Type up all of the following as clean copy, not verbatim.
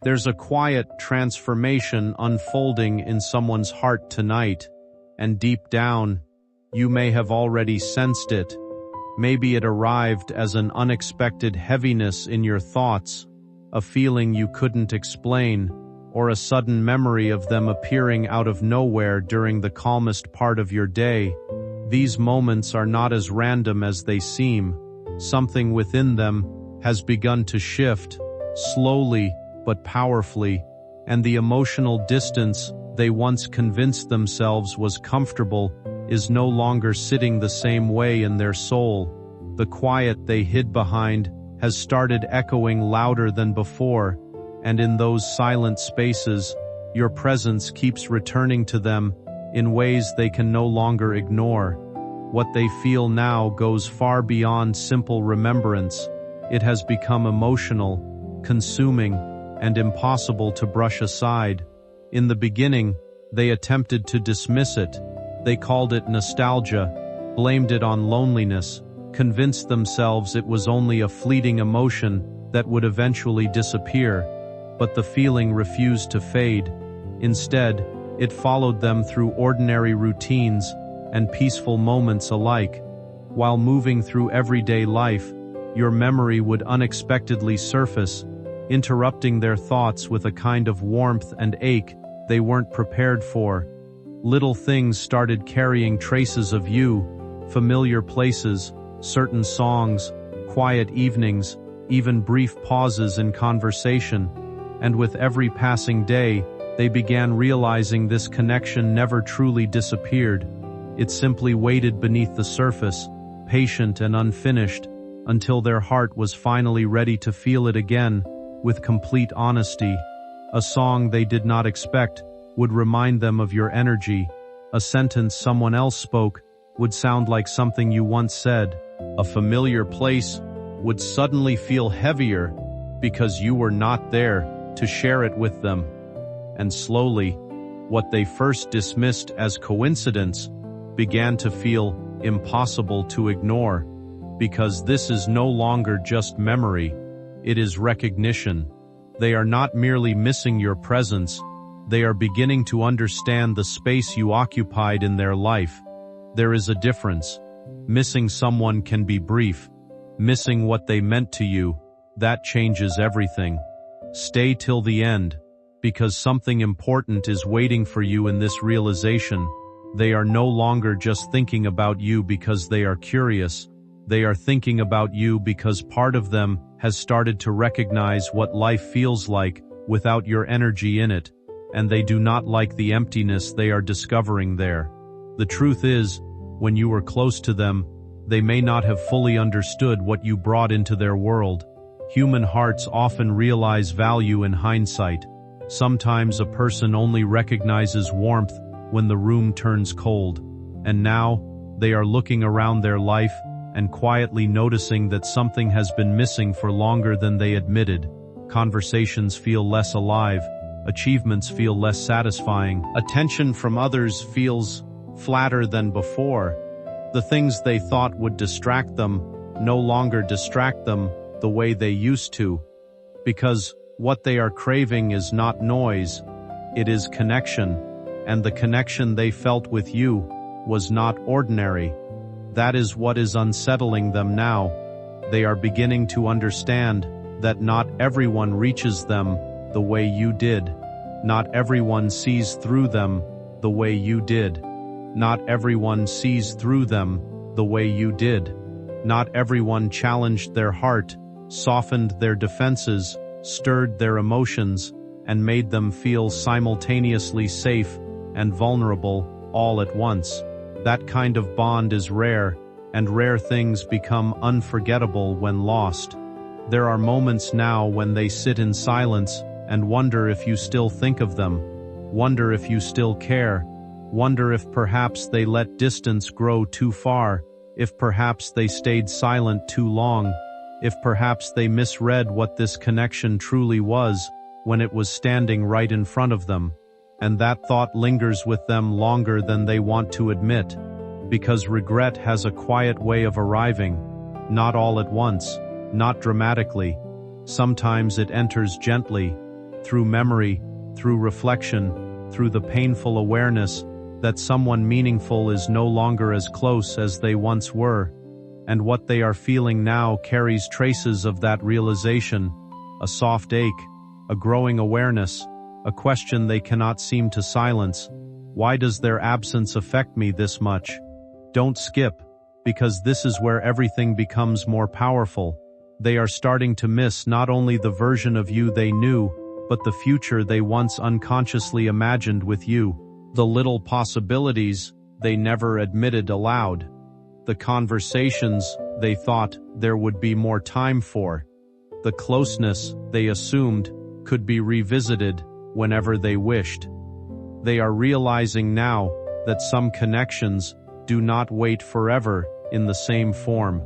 There's a quiet transformation unfolding in someone's heart tonight, and deep down, you may have already sensed it. Maybe it arrived as an unexpected heaviness in your thoughts, a feeling you couldn't explain, or a sudden memory of them appearing out of nowhere during the calmest part of your day. These moments are not as random as they seem. Something within them has begun to shift, slowly but powerfully, and the emotional distance they once convinced themselves was comfortable is no longer sitting the same way in their soul. The quiet they hid behind has started echoing louder than before, and in those silent spaces, your presence keeps returning to them in ways they can no longer ignore. What they feel now goes far beyond simple remembrance. It has become emotional, consuming, and impossible to brush aside. In the beginning, they attempted to dismiss it. They called it nostalgia, blamed it on loneliness, convinced themselves it was only a fleeting emotion that would eventually disappear. But the feeling refused to fade. Instead, it followed them through ordinary routines and peaceful moments alike. While moving through everyday life, your memory would unexpectedly surface, interrupting their thoughts with a kind of warmth and ache they weren't prepared for. Little things started carrying traces of you, familiar places, certain songs, quiet evenings, even brief pauses in conversation. And with every passing day, they began realizing this connection never truly disappeared. It simply waited beneath the surface, patient and unfinished, until their heart was finally ready to feel it again, with complete honesty. A song they did not expect would remind them of your energy. A sentence someone else spoke would sound like something you once said. A familiar place would suddenly feel heavier because you were not there to share it with them. And slowly, what they first dismissed as coincidence began to feel impossible to ignore, because this is no longer just memory, it is recognition. They are not merely missing your presence, they are beginning to understand the space you occupied in their life. There is a difference. Missing someone can be brief. Missing what they meant to you, that changes everything. Stay till the end, because something important is waiting for you in this realization. They are no longer just thinking about you because they are curious. They are thinking about you because part of them has started to recognize what life feels like without your energy in it, and they do not like the emptiness they are discovering there. The truth is, when you were close to them, they may not have fully understood what you brought into their world. Human hearts often realize value in hindsight. Sometimes a person only recognizes warmth when the room turns cold, and now they are looking around their life and quietly noticing that something has been missing for longer than they admitted. Conversations feel less alive, achievements feel less satisfying, attention from others feels flatter than before. The things they thought would distract them no longer distract them the way they used to, because what they are craving is not noise, it is connection, and the connection they felt with you was not ordinary. That is what is unsettling them now. They are beginning to understand that not everyone reaches them the way you did. Not everyone sees through them the way you did. Not everyone sees through them the way you did. Not everyone challenged their heart, softened their defenses, stirred their emotions, and made them feel simultaneously safe and vulnerable all at once. That kind of bond is rare, and rare things become unforgettable when lost. There are moments now when they sit in silence and wonder if you still think of them, wonder if you still care, wonder if perhaps they let distance grow too far, if perhaps they stayed silent too long, if perhaps they misread what this connection truly was when it was standing right in front of them. And that thought lingers with them longer than they want to admit, because regret has a quiet way of arriving, not all at once, not dramatically. Sometimes it enters gently, through memory, through reflection, through the painful awareness that someone meaningful is no longer as close as they once were, and what they are feeling now carries traces of that realization, a soft ache, a growing awareness, a question they cannot seem to silence. Why does their absence affect me this much? Don't skip, because this is where everything becomes more powerful. They are starting to miss not only the version of you they knew, but the future they once unconsciously imagined with you. The little possibilities they never admitted aloud. The conversations they thought there would be more time for. The closeness they assumed could be revisited whenever they wished. They are realizing now that some connections do not wait forever in the same form.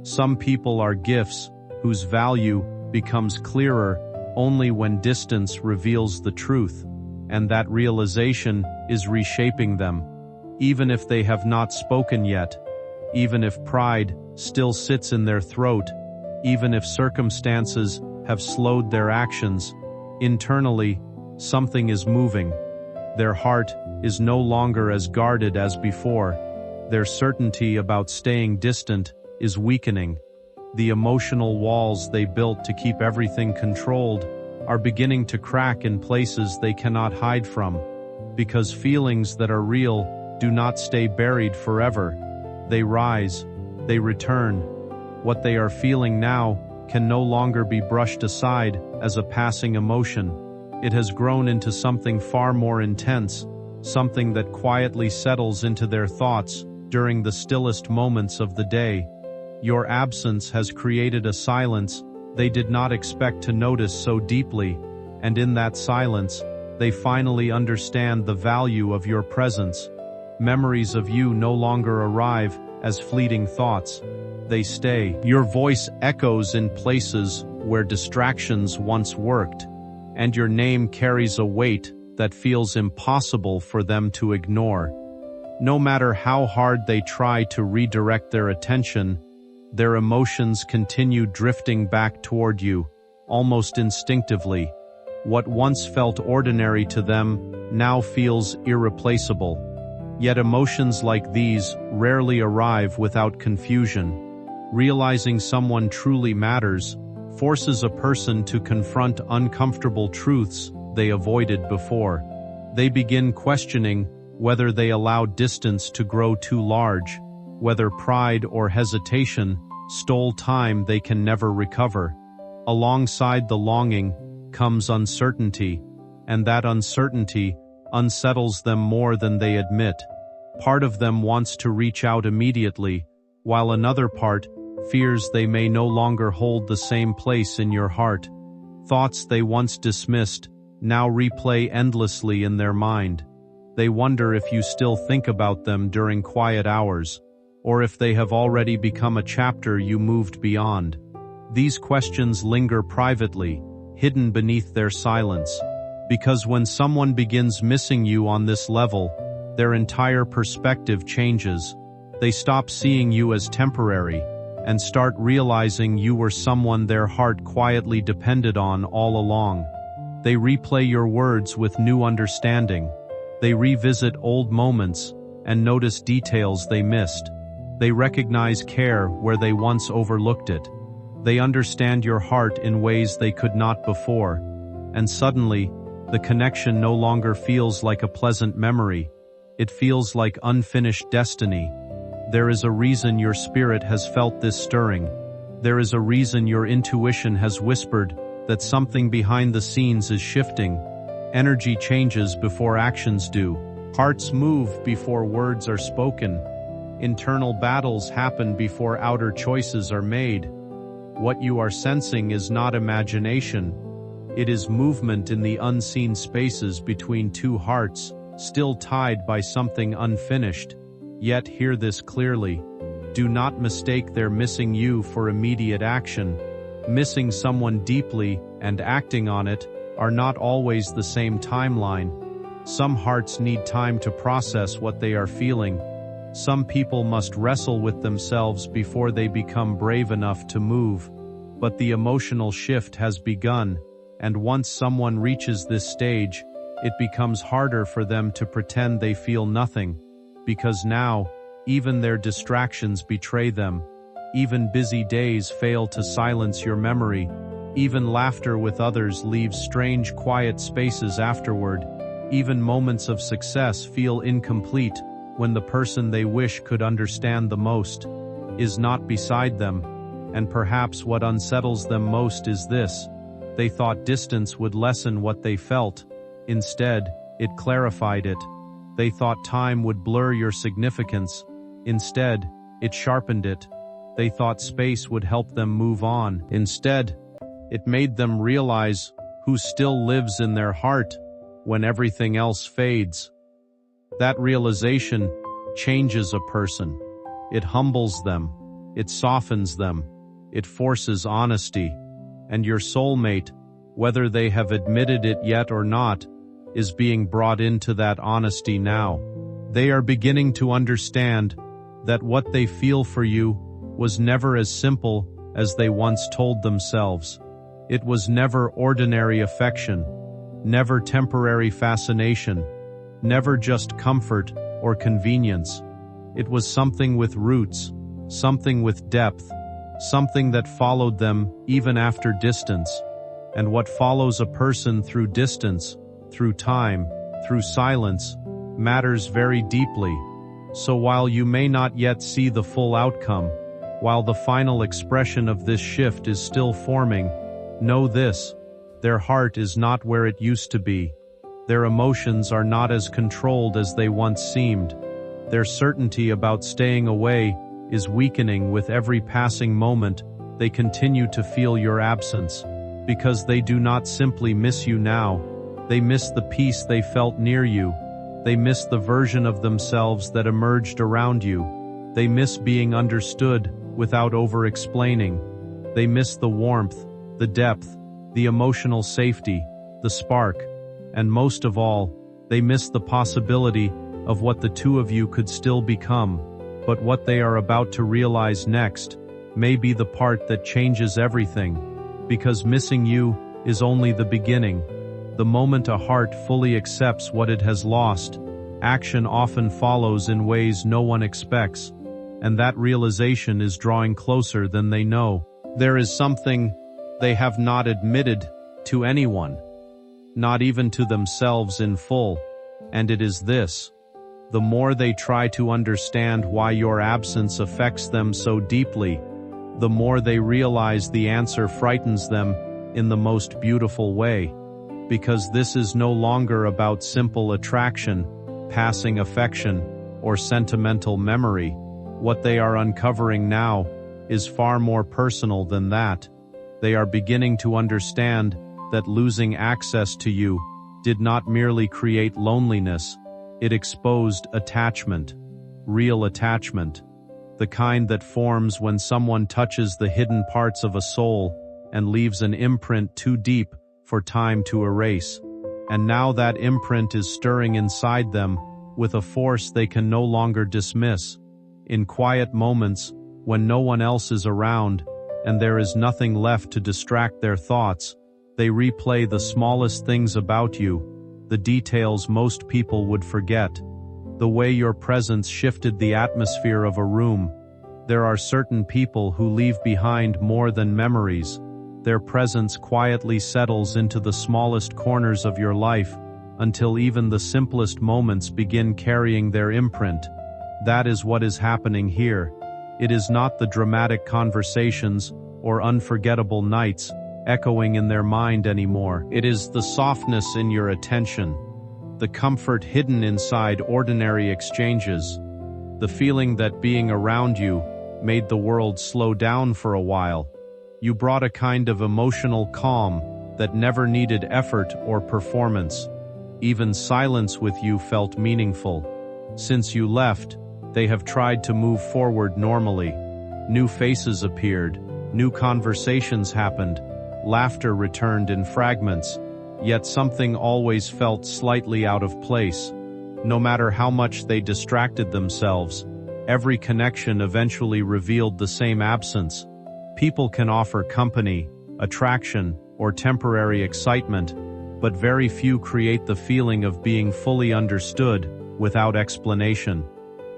Some people are gifts whose value becomes clearer only when distance reveals the truth, and that realization is reshaping them. Even if they have not spoken yet, even if pride still sits in their throat, even if circumstances have slowed their actions, internally, something is moving. Their heart is no longer as guarded as before. Their certainty about staying distant is weakening. The emotional walls they built to keep everything controlled are beginning to crack in places they cannot hide from. Because feelings that are real do not stay buried forever. They rise, they return. What they are feeling now can no longer be brushed aside as a passing emotion. It has grown into something far more intense, something that quietly settles into their thoughts during the stillest moments of the day. Your absence has created a silence they did not expect to notice so deeply, and in that silence, they finally understand the value of your presence. Memories of you no longer arrive as fleeting thoughts. They stay. Your voice echoes in places where distractions once worked, and your name carries a weight that feels impossible for them to ignore. No matter how hard they try to redirect their attention, their emotions continue drifting back toward you, almost instinctively. What once felt ordinary to them now feels irreplaceable. Yet emotions like these rarely arrive without confusion. Realizing someone truly matters forces a person to confront uncomfortable truths they avoided before. They begin questioning whether they allow distance to grow too large, whether pride or hesitation stole time they can never recover. Alongside the longing comes uncertainty, and that uncertainty unsettles them more than they admit. Part of them wants to reach out immediately, while another part fears they may no longer hold the same place in your heart. Thoughts they once dismissed now replay endlessly in their mind. They wonder if you still think about them during quiet hours, or if they have already become a chapter you moved beyond. These questions linger privately, hidden beneath their silence, because when someone begins missing you on this level, their entire perspective changes. They stop seeing you as temporary and start realizing you were someone their heart quietly depended on all along. They replay your words with new understanding. They revisit old moments and notice details they missed. They recognize care where they once overlooked it. They understand your heart in ways they could not before. And suddenly, the connection no longer feels like a pleasant memory. It feels like unfinished destiny. There is a reason your spirit has felt this stirring. There is a reason your intuition has whispered that something behind the scenes is shifting. Energy changes before actions do. Hearts move before words are spoken. Internal battles happen before outer choices are made. What you are sensing is not imagination. It is movement in the unseen spaces between two hearts, still tied by something unfinished. Yet hear this clearly. Do not mistake their missing you for immediate action. Missing someone deeply and acting on it are not always the same timeline. Some hearts need time to process what they are feeling. Some people must wrestle with themselves before they become brave enough to move. But the emotional shift has begun, And once someone reaches this stage, it becomes harder for them to pretend they feel nothing, because now, even their distractions betray them. Even busy days fail to silence your memory. Even laughter with others leaves strange quiet spaces afterward. Even moments of success feel incomplete when the person they wish could understand the most is not beside them. And perhaps what unsettles them most is this: they thought distance would lessen what they felt. Instead, it clarified it. They thought time would blur your significance. Instead, it sharpened it. They thought space would help them move on. Instead, it made them realize who still lives in their heart when everything else fades. That realization changes a person. It humbles them. It softens them. It forces honesty. And your soulmate, whether they have admitted it yet or not, is being brought into that honesty now. They are beginning to understand that what they feel for you was never as simple as they once told themselves. It was never ordinary affection, never temporary fascination, never just comfort or convenience. It was something with roots, something with depth, something that followed them even after distance. And what follows a person through distance, through time, through silence, matters very deeply. So while you may not yet see the full outcome, while the final expression of this shift is still forming, know this: their heart is not where it used to be. Their emotions are not as controlled as they once seemed. Their certainty about staying away is weakening with every passing moment. They continue to feel your absence, because they do not simply miss you now. They miss the peace they felt near you. They miss the version of themselves that emerged around you. They miss being understood without over-explaining. They miss the warmth, the depth, the emotional safety, the spark, and most of all, they miss the possibility of what the two of you could still become. But what they are about to realize next may be the part that changes everything, because missing you is only the beginning. The moment a heart fully accepts what it has lost, action often follows in ways no one expects, and that realization is drawing closer than they know. There is something they have not admitted to anyone, not even to themselves in full, and it is this: the more they try to understand why your absence affects them so deeply, the more they realize the answer frightens them in the most beautiful way. Because this is no longer about simple attraction, passing affection, or sentimental memory. What they are uncovering now is far more personal than that. They are beginning to understand that losing access to you did not merely create loneliness, it exposed attachment, real attachment, the kind that forms when someone touches the hidden parts of a soul and leaves an imprint too deep for time to erase. And now that imprint is stirring inside them with a force they can no longer dismiss. In quiet moments, when no one else is around, and there is nothing left to distract their thoughts, they replay the smallest things about you, the details most people would forget. The way your presence shifted the atmosphere of a room. There are certain people who leave behind more than memories. Their presence quietly settles into the smallest corners of your life, until even the simplest moments begin carrying their imprint. That is what is happening here. It is not the dramatic conversations or unforgettable nights echoing in their mind anymore. It is the softness in your attention, the comfort hidden inside ordinary exchanges, the feeling that being around you made the world slow down for a while. You brought a kind of emotional calm that never needed effort or performance. Even silence with you felt meaningful. Since you left, they have tried to move forward normally. New faces appeared, new conversations happened, laughter returned in fragments, yet something always felt slightly out of place. No matter how much they distracted themselves, every connection eventually revealed the same absence. People can offer company, attraction, or temporary excitement, but very few create the feeling of being fully understood without explanation.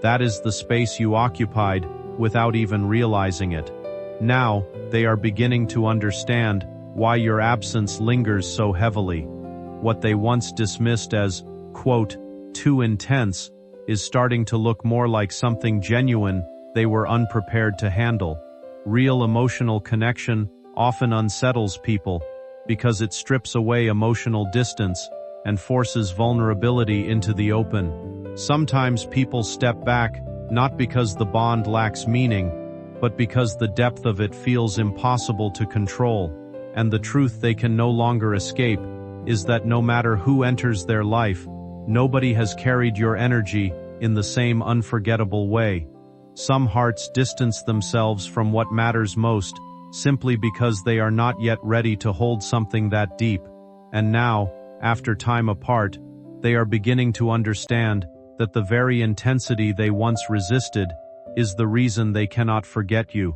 That is the space you occupied without even realizing it. Now, they are beginning to understand why your absence lingers so heavily. What they once dismissed as, quote, too intense, is starting to look more like something genuine they were unprepared to handle. Real emotional connection often unsettles people because it strips away emotional distance and forces vulnerability into the open. Sometimes people step back, not because the bond lacks meaning, but because the depth of it feels impossible to control, and the truth they can no longer escape is that no matter who enters their life, nobody has carried your energy in the same unforgettable way. Some hearts distance themselves from what matters most simply because they are not yet ready to hold something that deep, and now, after time apart, they are beginning to understand that the very intensity they once resisted is the reason they cannot forget you.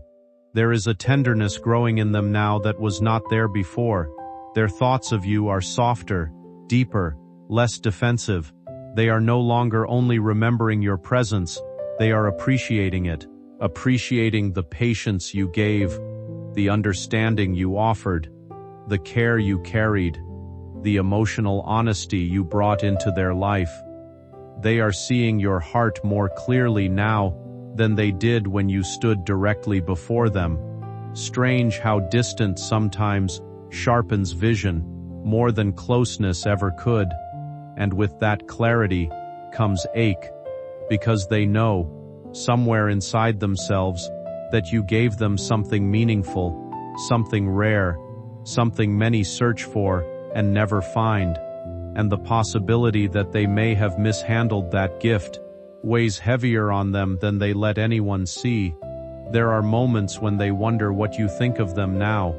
There is a tenderness growing in them now that was not there before. Their thoughts of you are softer, deeper, less defensive. They are no longer only remembering your presence, they are appreciating it, appreciating the patience you gave, the understanding you offered, the care you carried, the emotional honesty you brought into their life. They are seeing your heart more clearly now than they did when you stood directly before them. Strange how distance sometimes sharpens vision more than closeness ever could. And with that clarity comes ache, because they know, somewhere inside themselves, that you gave them something meaningful, something rare, something many search for and never find. And the possibility that they may have mishandled that gift weighs heavier on them than they let anyone see. There are moments when they wonder what you think of them now,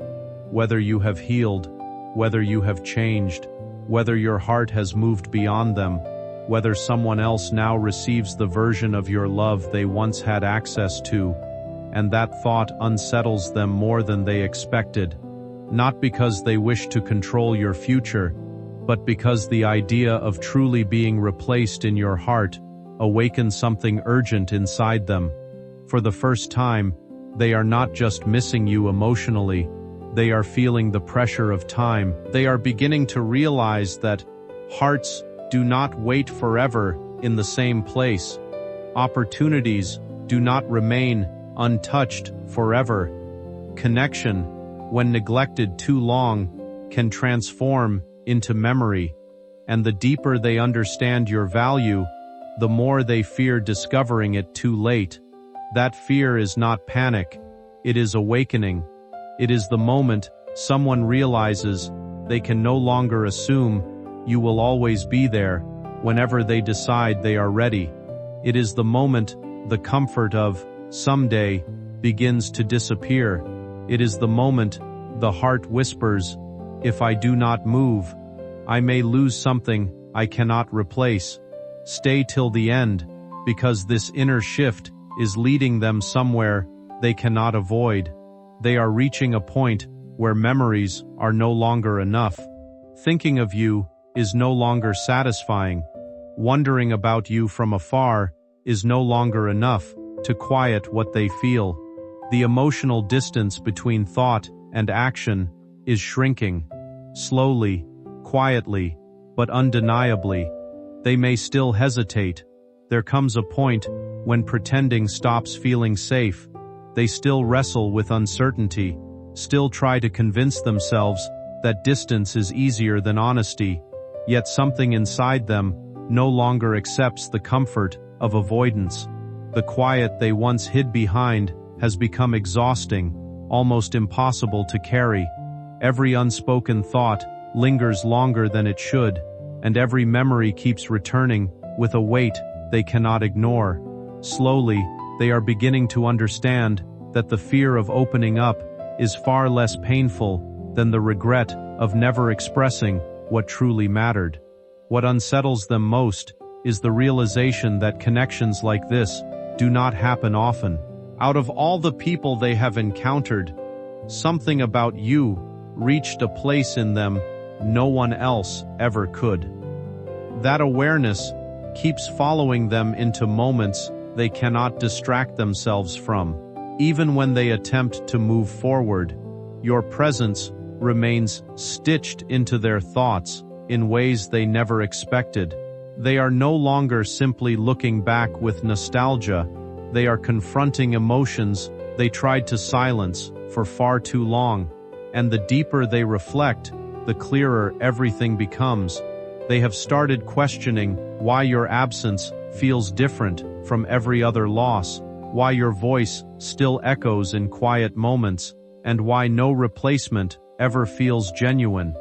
whether you have healed, whether you have changed, whether your heart has moved beyond them, whether someone else now receives the version of your love they once had access to, and that thought unsettles them more than they expected, not because they wish to control your future, but because the idea of truly being replaced in your heart awakens something urgent inside them. For the first time, they are not just missing you emotionally, they are feeling the pressure of time. They are beginning to realize that hearts do not wait forever in the same place. Opportunities do not remain untouched forever. Connection, when neglected too long, can transform into memory. And the deeper they understand your value, the more they fear discovering it too late. That fear is not panic, it is awakening. It is the moment someone realizes they can no longer assume you will always be there whenever they decide they are ready. It is the moment the comfort of someday begins to disappear. It is the moment the heart whispers, if I do not move, I may lose something I cannot replace. Stay till the end, because this inner shift is leading them somewhere they cannot avoid. They are reaching a point where memories are no longer enough. Thinking of you is no longer satisfying. Wondering about you from afar is no longer enough to quiet what they feel. The emotional distance between thought and action is shrinking. Slowly, quietly, but undeniably. They may still hesitate. There comes a point when pretending stops feeling safe. They still wrestle with uncertainty, still try to convince themselves that distance is easier than honesty, yet something inside them no longer accepts the comfort of avoidance. The quiet they once hid behind has become exhausting, almost impossible to carry. Every unspoken thought lingers longer than it should, and every memory keeps returning with a weight they cannot ignore. Slowly, they are beginning to understand that the fear of opening up is far less painful than the regret of never expressing what truly mattered. What unsettles them most is the realization that connections like this do not happen often. Out of all the people they have encountered, something about you reached a place in them no one else ever could. That awareness keeps following them into moments they cannot distract themselves from. Even when they attempt to move forward, your presence remains stitched into their thoughts in ways they never expected. They are no longer simply looking back with nostalgia, they are confronting emotions they tried to silence for far too long. And the deeper they reflect, the clearer everything becomes. They have started questioning why your absence feels different from every other loss, why your voice still echoes in quiet moments, and why no replacement ever feels genuine.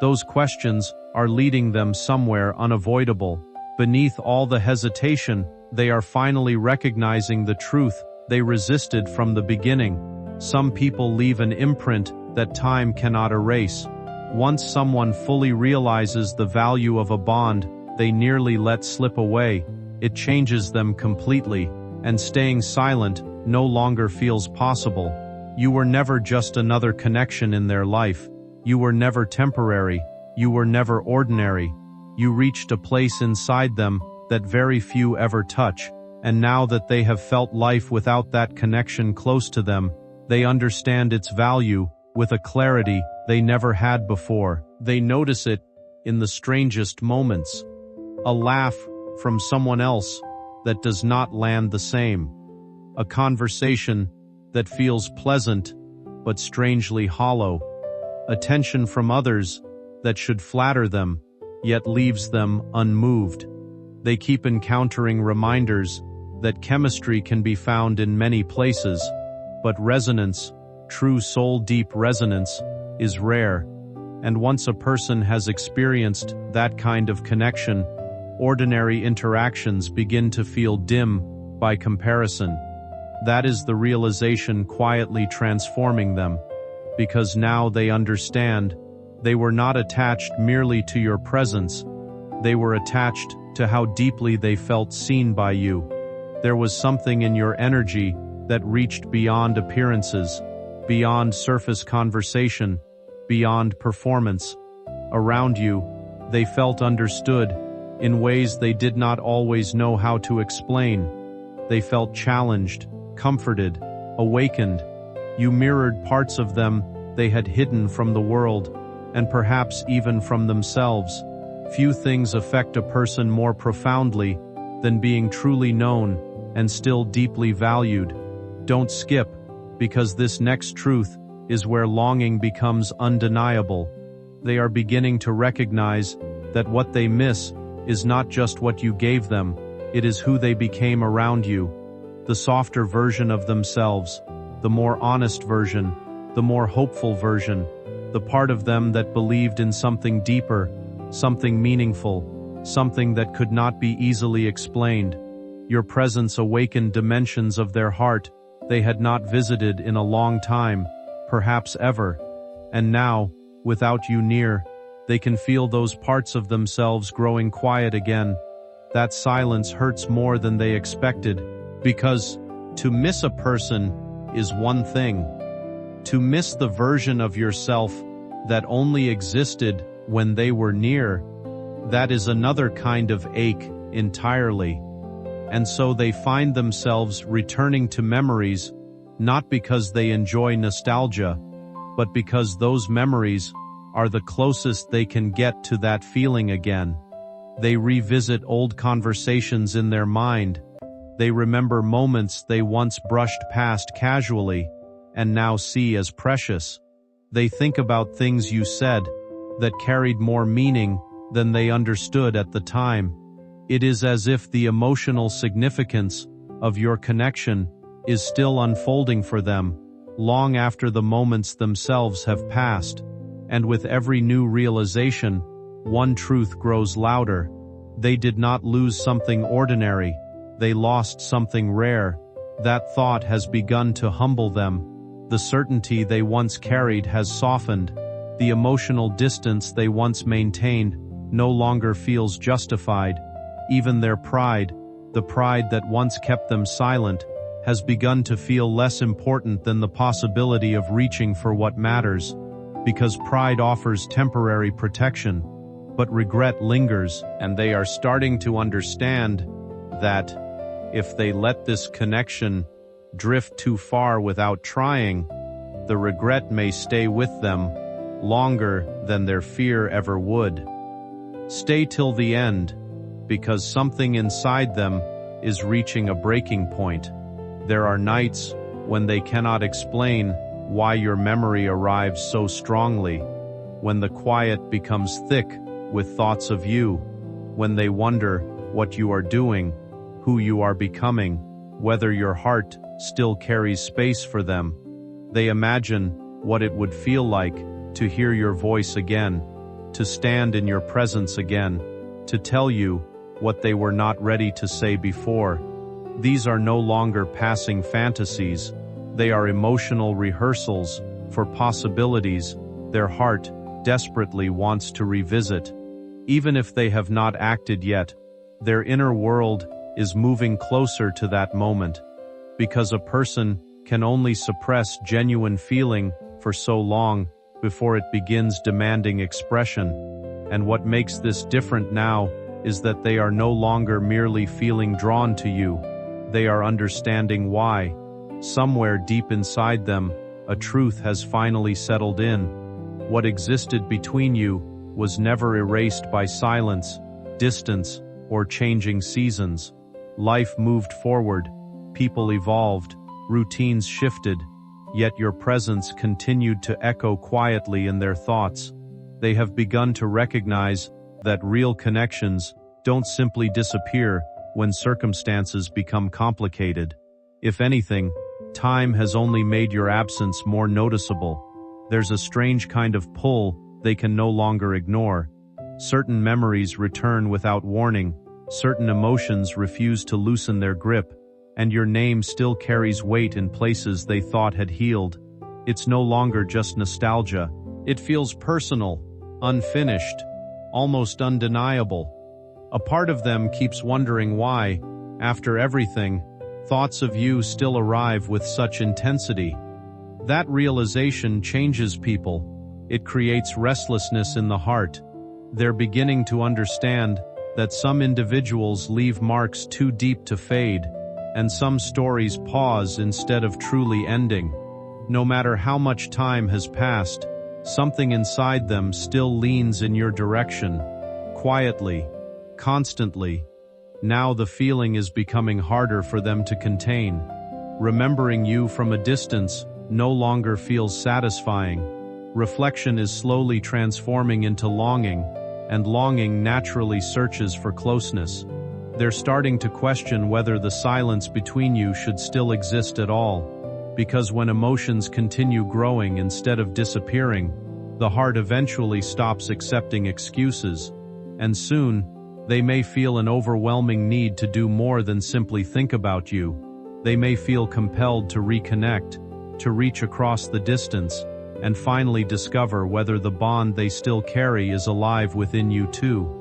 Those questions are leading them somewhere unavoidable. Beneath all the hesitation, they are finally recognizing the truth they resisted from the beginning. Some people leave an imprint that time cannot erase. Once someone fully realizes the value of a bond they nearly let slip away, it changes them completely, and staying silent no longer feels possible. You were never just another connection in their life. You were never temporary. You were never ordinary. You reached a place inside them that very few ever touch, and now that they have felt life without that connection close to them, they understand its value with a clarity they never had before. They notice it in the strangest moments. A laugh from someone else that does not land the same. A conversation that feels pleasant but strangely hollow. Attention from others that should flatter them, yet leaves them unmoved. They keep encountering reminders that chemistry can be found in many places, but resonance, true soul-deep resonance, is rare. And once a person has experienced that kind of connection, ordinary interactions begin to feel dim by comparison. That is the realization quietly transforming them, because now they understand they were not attached merely to your presence, they were attached to how deeply they felt seen by you. There was something in your energy that reached beyond appearances, beyond surface conversation, beyond performance. Around you, they felt understood in ways they did not always know how to explain. They felt challenged, comforted, awakened. You mirrored parts of them they had hidden from the world, and perhaps even from themselves. Few things affect a person more profoundly than being truly known and still deeply valued. Don't skip, because this next truth is where longing becomes undeniable. They are beginning to recognize that what they miss is not just what you gave them, it is who they became around you. The softer version of themselves, the more honest version, the more hopeful version, the part of them that believed in something deeper, something meaningful, something that could not be easily explained. Your presence awakened dimensions of their heart they had not visited in a long time, perhaps ever. And now, without you near, they can feel those parts of themselves growing quiet again. That silence hurts more than they expected, because to miss a person is one thing. To miss the version of yourself that only existed when they were near, that is another kind of ache entirely. And so they find themselves returning to memories, not because they enjoy nostalgia, but because those memories are the closest they can get to that feeling again. They revisit old conversations in their mind. They remember moments they once brushed past casually and now see as precious. They think about things you said that carried more meaning than they understood at the time. It is as if the emotional significance of your connection is still unfolding for them, long after the moments themselves have passed. And with every new realization, one truth grows louder. They did not lose something ordinary, they lost something rare. That thought has begun to humble them. The certainty they once carried has softened. The emotional distance they once maintained no longer feels justified. Even their pride, the pride that once kept them silent, has begun to feel less important than the possibility of reaching for what matters. because pride offers temporary protection, but regret lingers, and they are starting to understand that if they let this connection drift too far without trying, the regret may stay with them longer than their fear ever would. Stay till the end, because something inside them is reaching a breaking point. There are nights when they cannot explain why your memory arrives so strongly, when the quiet becomes thick with thoughts of you, when they wonder what you are doing, who you are becoming, whether your heart still carries space for them. They imagine what it would feel like to hear your voice again, to stand in your presence again, to tell you what they were not ready to say before. These are no longer passing fantasies. They are emotional rehearsals for possibilities their heart desperately wants to revisit. Even if they have not acted yet, their inner world is moving closer to that moment, because a person can only suppress genuine feeling for so long before it begins demanding expression. And what makes this different now is that they are no longer merely feeling drawn to you. They are understanding why. Somewhere deep inside them, a truth has finally settled in. What existed between you was never erased by silence, distance, or changing seasons. Life moved forward, people evolved, routines shifted, yet your presence continued to echo quietly in their thoughts. They have begun to recognize that real connections don't simply disappear when circumstances become complicated. If anything, time has only made your absence more noticeable. There's a strange kind of pull they can no longer ignore. Certain memories return without warning, certain emotions refuse to loosen their grip, and your name still carries weight in places they thought had healed. It's no longer just nostalgia. It feels personal, unfinished, almost undeniable. A part of them keeps wondering why, after everything, thoughts of you still arrive with such intensity. That realization changes people. It creates restlessness in the heart. They're beginning to understand that some individuals leave marks too deep to fade, and some stories pause instead of truly ending. No matter how much time has passed, something inside them still leans in your direction, quietly, constantly. Now the feeling is becoming harder for them to contain. Remembering you from a distance no longer feels satisfying. Reflection is slowly transforming into longing, and longing naturally searches for closeness. They're starting to question whether the silence between you should still exist at all, because when emotions continue growing instead of disappearing, the heart eventually stops accepting excuses, and soon, they may feel an overwhelming need to do more than simply think about you. They may feel compelled to reconnect, to reach across the distance, and finally discover whether the bond they still carry is alive within you too.